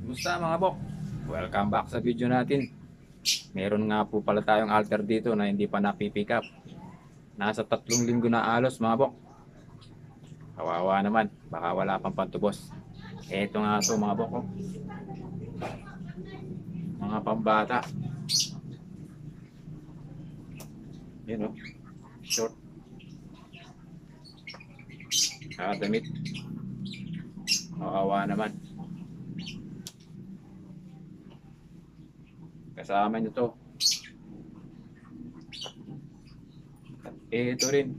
Kumusta mga bok? Welcome back sa video natin. Meron nga po pala tayong alter dito na hindi pa napipick up. Nasa 3 linggo na alos mga bok. Kawawa naman, baka wala pang pantubos. Eto nga to mga bok, oh. Mga pambata. Yun, oh. Short. Damit. Kawawa naman. Kasama nyo to. Ito rin.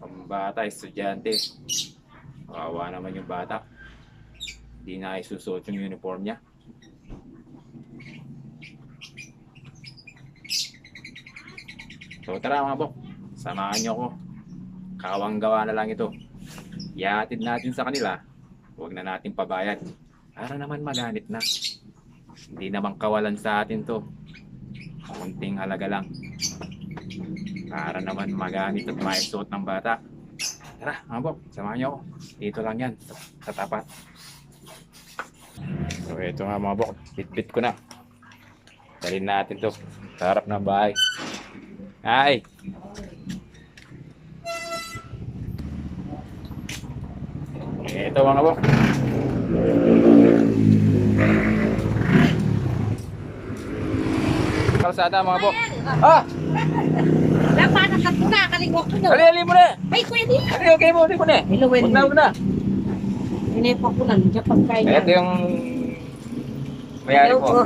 Pambata, estudyante. Kawawa naman yung bata. Hindi na isusuot yung uniform niya. So tara mga bok, samahan nyo ako. Kawang gawa na lang ito. Ihatid natin sa kanila. Huwag na natin pabayad. Para naman maganit na. Hindi naman kawalan sa atin to. Kunting halaga lang. Para naman maganit at maisuot ng bata. Tara mga bok, samahan nyo ako. Dito lang yan, sa tapat. So ito nga mga bok, bit-bit ko na. Dalhin natin to sa harap ng bahay. Ay! Ito mga bok. Kalsada mga bok. Ah! Napana ka na, kaligwak ko na. Ali mo na! Ay, pwede. Ali, okay mo na! Hello, Huwag na, huwag na! Inepa ko lang, diyan pagkain. Ito yung mayari po.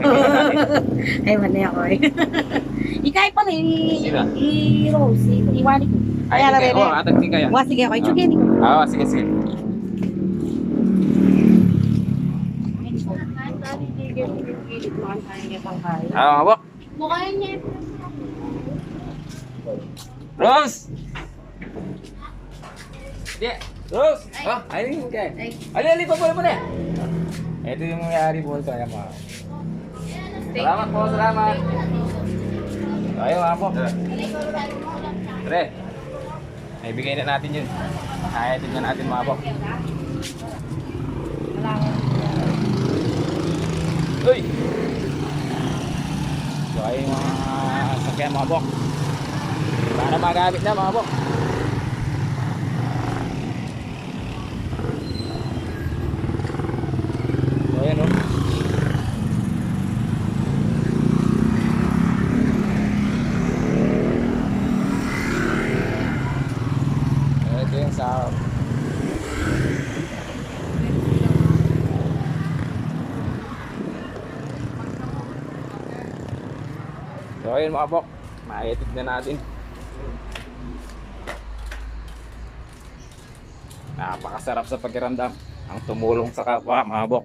Ay, mali ako eh. Ikay pa rin, Sino? i-Rose, iwani ko. Ay, sige, oh, atagting kayo. Wa, sige ako, itsugin ko. Sige, sige. Mga bok. Mukha niya. Rose! Hindi. Rose! Oh, ayun yung kaya. Ali, pa po na. Ito yung mayari po sa mga. Salamat po, salamat. Ayun mga bok. Tre. Ay, bigay na natin yun. Ay, tignan natin mga bok. Uy! So ay mga sakyan mga bok. Para magamit na mga bok. So ayan, oh. Ito yung sa so ayun mga bok, maitid na natin. Napakasarap sa pakiramdam ang tumulong sa kapwa mga bok.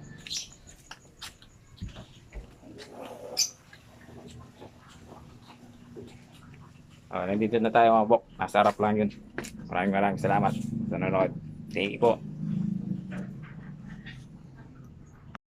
Nandito na tayo mga bok, masarap lang yun. Maraming salamat sa nanonood. Thank you po.